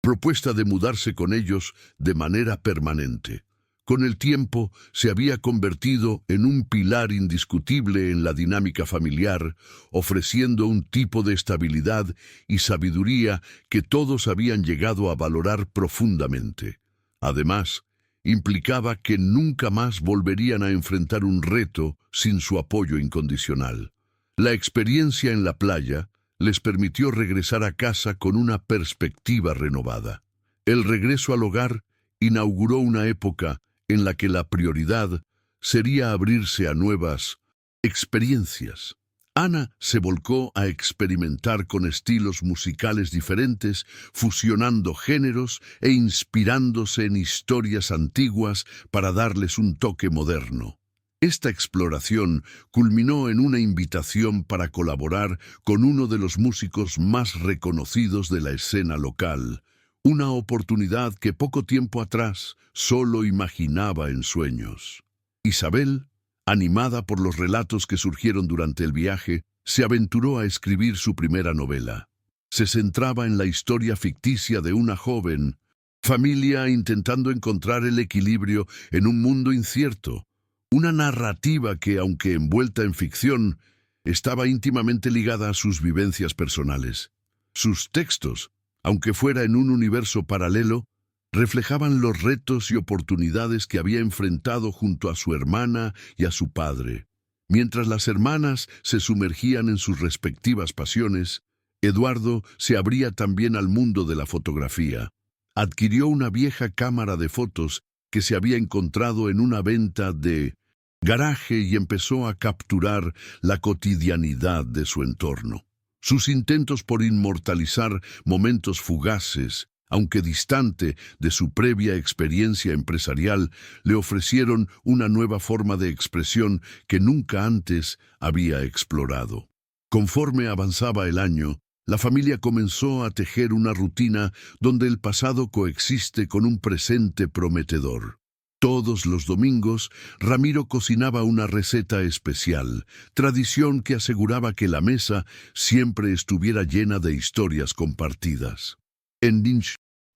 propuesta de mudarse con ellos de manera permanente. Con el tiempo se había convertido en un pilar indiscutible en la dinámica familiar, ofreciendo un tipo de estabilidad y sabiduría que todos habían llegado a valorar profundamente. Además, implicaba que nunca más volverían a enfrentar un reto sin su apoyo incondicional. La experiencia en la playa les permitió regresar a casa con una perspectiva renovada. El regreso al hogar inauguró una época en la que la prioridad sería abrirse a nuevas experiencias. Ana se volcó a experimentar con estilos musicales diferentes, fusionando géneros e inspirándose en historias antiguas para darles un toque moderno. Esta exploración culminó en una invitación para colaborar con uno de los músicos más reconocidos de la escena local, una oportunidad que poco tiempo atrás solo imaginaba en sueños. Isabel, animada por los relatos que surgieron durante el viaje, se aventuró a escribir su primera novela. Se centraba en la historia ficticia de una joven familia intentando encontrar el equilibrio en un mundo incierto, una narrativa que, aunque envuelta en ficción, estaba íntimamente ligada a sus vivencias personales. Sus textos, aunque fuera en un universo paralelo, reflejaban los retos y oportunidades que había enfrentado junto a su hermana y a su padre. Mientras las hermanas se sumergían en sus respectivas pasiones, Eduardo se abría también al mundo de la fotografía. Adquirió una vieja cámara de fotos que se había encontrado en una venta de garaje y empezó a capturar la cotidianidad de su entorno. Sus intentos por inmortalizar momentos fugaces, aunque distante de su previa experiencia empresarial, le ofrecieron una nueva forma de expresión que nunca antes había explorado. Conforme avanzaba el año, la familia comenzó a tejer una rutina donde el pasado coexiste con un presente prometedor. Todos los domingos, Ramiro cocinaba una receta especial, tradición que aseguraba que la mesa siempre estuviera llena de historias compartidas. En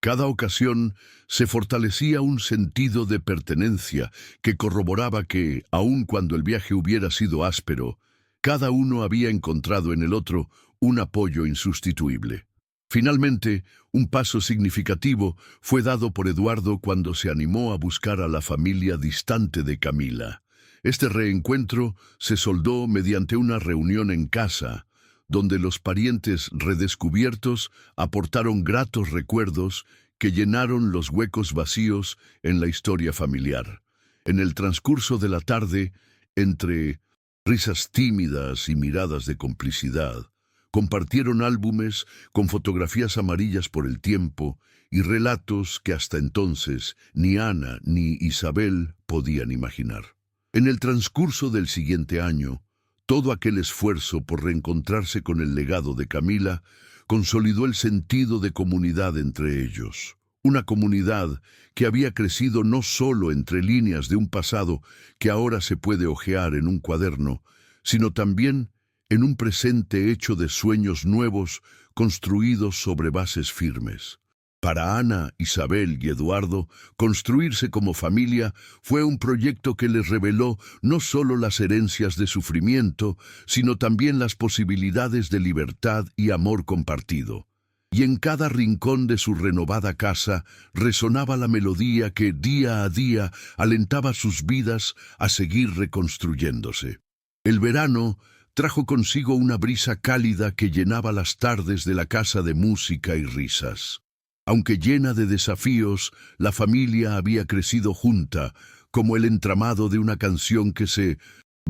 cada ocasión se fortalecía un sentido de pertenencia que corroboraba que, aun cuando el viaje hubiera sido áspero, cada uno había encontrado en el otro un apoyo insustituible. Finalmente, un paso significativo fue dado por Eduardo cuando se animó a buscar a la familia distante de Camila. Este reencuentro se soldó mediante una reunión en casa, donde los parientes redescubiertos aportaron gratos recuerdos que llenaron los huecos vacíos en la historia familiar. En el transcurso de la tarde, entre risas tímidas y miradas de complicidad, Compartieron álbumes con fotografías amarillas por el tiempo y relatos que hasta entonces ni Ana ni Isabel podían imaginar. En el transcurso del siguiente año, todo aquel esfuerzo por reencontrarse con el legado de Camila consolidó el sentido de comunidad entre ellos. Una comunidad que había crecido no solo entre líneas de un pasado que ahora se puede hojear en un cuaderno, sino también en un presente hecho de sueños nuevos construidos sobre bases firmes. Para Ana, Isabel y Eduardo, construirse como familia fue un proyecto que les reveló no solo las herencias de sufrimiento, sino también las posibilidades de libertad y amor compartido. Y en cada rincón de su renovada casa resonaba la melodía que día a día alentaba sus vidas a seguir reconstruyéndose. El verano trajo consigo una brisa cálida que llenaba las tardes de la casa de música y risas. Aunque llena de desafíos, la familia había crecido junta, como el entramado de una canción que se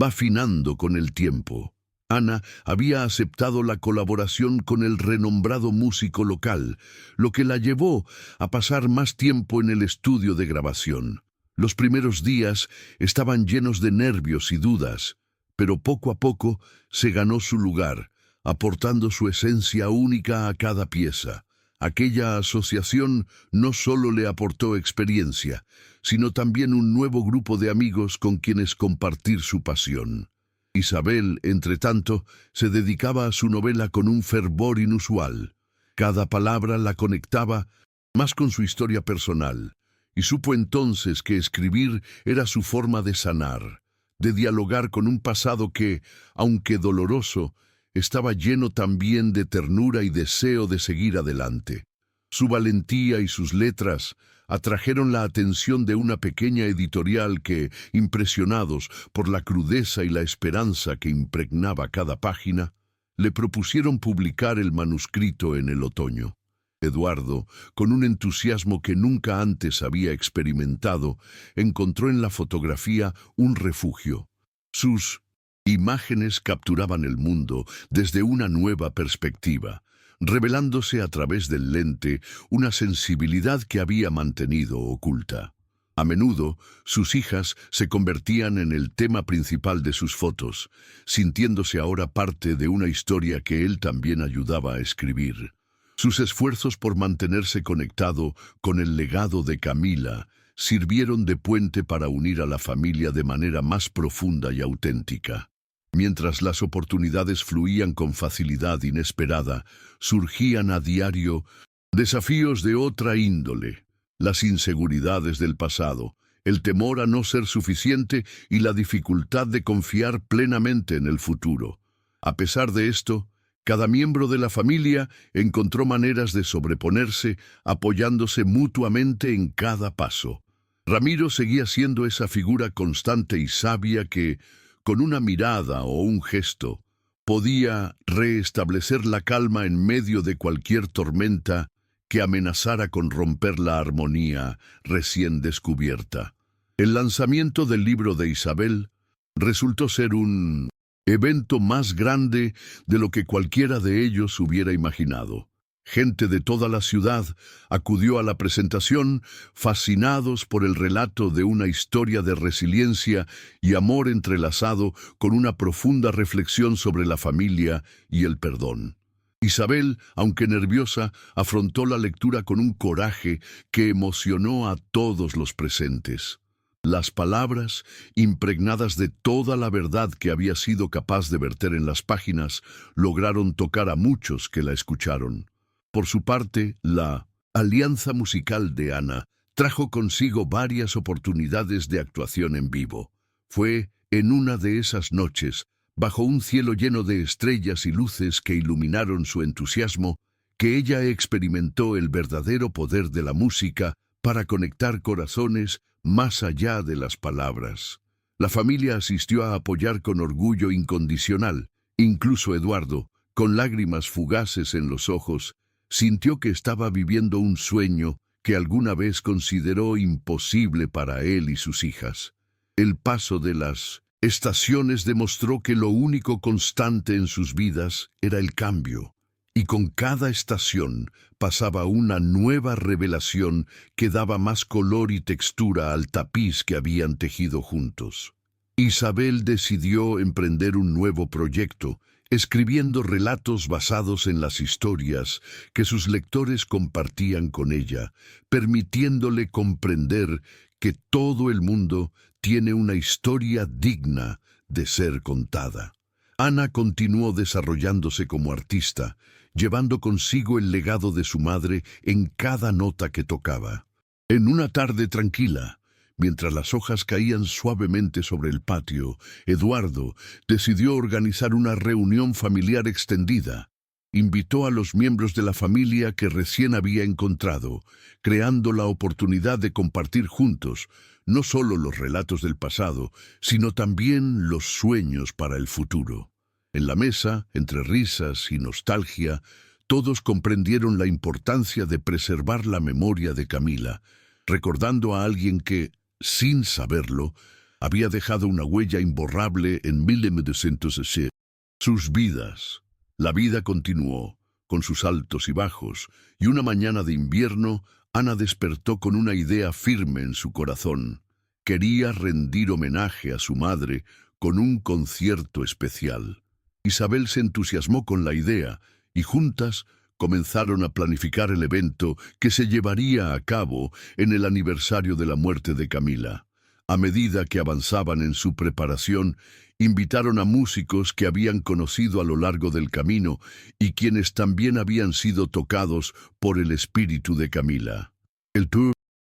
va afinando con el tiempo. Ana había aceptado la colaboración con el renombrado músico local, lo que la llevó a pasar más tiempo en el estudio de grabación. Los primeros días estaban llenos de nervios y dudas, pero poco a poco se ganó su lugar, aportando su esencia única a cada pieza. Aquella asociación no solo le aportó experiencia, sino también un nuevo grupo de amigos con quienes compartir su pasión. Isabel, entretanto, se dedicaba a su novela con un fervor inusual. Cada palabra la conectaba más con su historia personal, y supo entonces que escribir era su forma de sanar, de dialogar con un pasado que, aunque doloroso, estaba lleno también de ternura y deseo de seguir adelante. Su valentía y sus letras atrajeron la atención de una pequeña editorial que, impresionados por la crudeza y la esperanza que impregnaba cada página, le propusieron publicar el manuscrito en el otoño. Eduardo, con un entusiasmo que nunca antes había experimentado, encontró en la fotografía un refugio. Sus imágenes capturaban el mundo desde una nueva perspectiva, revelándose a través del lente una sensibilidad que había mantenido oculta. A menudo, sus hijas se convertían en el tema principal de sus fotos, sintiéndose ahora parte de una historia que él también ayudaba a escribir. Sus esfuerzos por mantenerse conectado con el legado de Camila sirvieron de puente para unir a la familia de manera más profunda y auténtica. Mientras las oportunidades fluían con facilidad inesperada, surgían a diario desafíos de otra índole, las inseguridades del pasado, el temor a no ser suficiente y la dificultad de confiar plenamente en el futuro. A pesar de esto, cada miembro de la familia encontró maneras de sobreponerse, apoyándose mutuamente en cada paso. Ramiro seguía siendo esa figura constante y sabia que, con una mirada o un gesto, podía restablecer la calma en medio de cualquier tormenta que amenazara con romper la armonía recién descubierta. El lanzamiento del libro de Isabel resultó ser un evento más grande de lo que cualquiera de ellos hubiera imaginado. Gente de toda la ciudad acudió a la presentación, fascinados por el relato de una historia de resiliencia y amor entrelazado con una profunda reflexión sobre la familia y el perdón. Isabel, aunque nerviosa, afrontó la lectura con un coraje que emocionó a todos los presentes. Las palabras, impregnadas de toda la verdad que había sido capaz de verter en las páginas, lograron tocar a muchos que la escucharon. Por su parte, la alianza musical de Ana trajo consigo varias oportunidades de actuación en vivo. Fue en una de esas noches, bajo un cielo lleno de estrellas y luces que iluminaron su entusiasmo, que ella experimentó el verdadero poder de la música para conectar corazones más allá de las palabras. La familia asistió a apoyar con orgullo incondicional. Incluso Eduardo, con lágrimas fugaces en los ojos, sintió que estaba viviendo un sueño que alguna vez consideró imposible para él y sus hijas. El paso de las Estaciones demostró que lo único constante en sus vidas era el cambio, y con cada estación pasaba una nueva revelación que daba más color y textura al tapiz que habían tejido juntos. Isabel decidió emprender un nuevo proyecto, escribiendo relatos basados en las historias que sus lectores compartían con ella, permitiéndole comprender que todo el mundo tiene una historia digna de ser contada. Ana continuó desarrollándose como artista, llevando consigo el legado de su madre en cada nota que tocaba. En una tarde tranquila, mientras las hojas caían suavemente sobre el patio, Eduardo decidió organizar una reunión familiar extendida. Invitó a los miembros de la familia que recién había encontrado, creando la oportunidad de compartir juntos no solo los relatos del pasado, sino también los sueños para el futuro. En la mesa, entre risas y nostalgia, todos comprendieron la importancia de preservar la memoria de Camila, recordando a alguien que, sin saberlo, había dejado una huella imborrable en 1907. Sus vidas. La vida continuó, con sus altos y bajos, y una mañana de invierno, Ana despertó con una idea firme en su corazón. Quería rendir homenaje a su madre con un concierto especial. Isabel se entusiasmó con la idea, y juntas comenzaron a planificar el evento que se llevaría a cabo en el aniversario de la muerte de Camila. A medida que avanzaban en su preparación, invitaron a músicos que habían conocido a lo largo del camino y quienes también habían sido tocados por el espíritu de Camila. El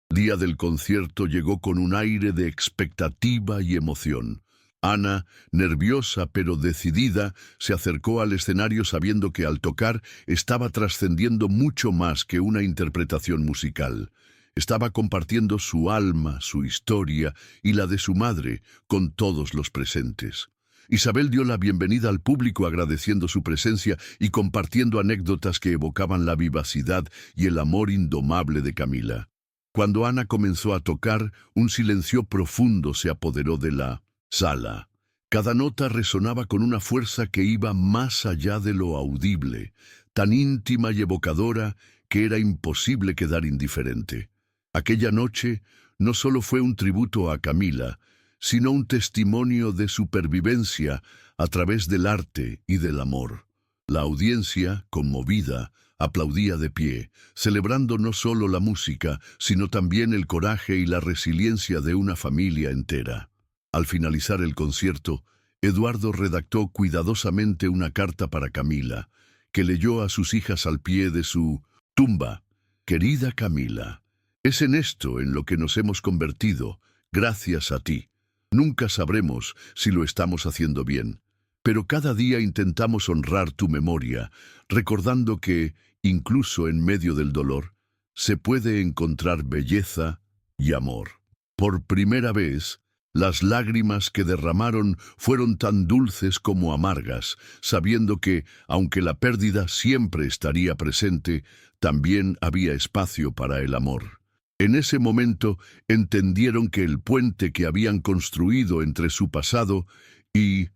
día del concierto llegó con un aire de expectativa y emoción. Ana, nerviosa pero decidida, se acercó al escenario sabiendo que al tocar estaba trascendiendo mucho más que una interpretación musical. Estaba compartiendo su alma, su historia y la de su madre con todos los presentes. Isabel dio la bienvenida al público agradeciendo su presencia y compartiendo anécdotas que evocaban la vivacidad y el amor indomable de Camila. Cuando Ana comenzó a tocar, un silencio profundo se apoderó de la sala. Cada nota resonaba con una fuerza que iba más allá de lo audible, tan íntima y evocadora que era imposible quedar indiferente. Aquella noche no solo fue un tributo a Camila, sino un testimonio de supervivencia a través del arte y del amor. La audiencia, conmovida, aplaudía de pie, celebrando no solo la música, sino también el coraje y la resiliencia de una familia entera. Al finalizar el concierto, Eduardo redactó cuidadosamente una carta para Camila, que leyó a sus hijas al pie de su tumba. Querida Camila, es en esto en lo que nos hemos convertido, gracias a ti. Nunca sabremos si lo estamos haciendo bien, pero cada día intentamos honrar tu memoria, recordando que, incluso en medio del dolor, se puede encontrar belleza y amor. Por primera vez, las lágrimas que derramaron fueron tan dulces como amargas, sabiendo que, aunque la pérdida siempre estaría presente, también había espacio para el amor. En ese momento entendieron que el puente que habían construido entre su pasado y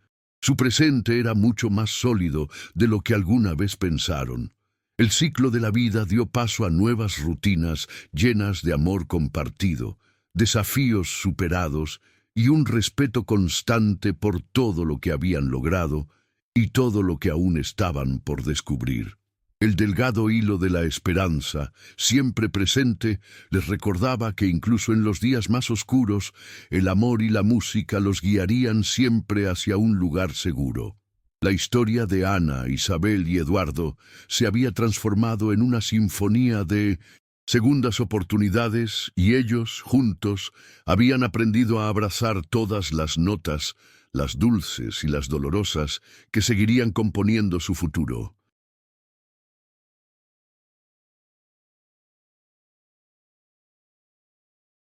su presente era mucho más sólido de lo que alguna vez pensaron. El ciclo de la vida dio paso a nuevas rutinas llenas de amor compartido, desafíos superados y un respeto constante por todo lo que habían logrado y todo lo que aún estaban por descubrir. El delgado hilo de la esperanza, siempre presente, les recordaba que incluso en los días más oscuros, el amor y la música los guiarían siempre hacia un lugar seguro. La historia de Ana, Isabel y Eduardo se había transformado en una sinfonía de segundas oportunidades y ellos, juntos, habían aprendido a abrazar todas las notas, las dulces y las dolorosas, que seguirían componiendo su futuro.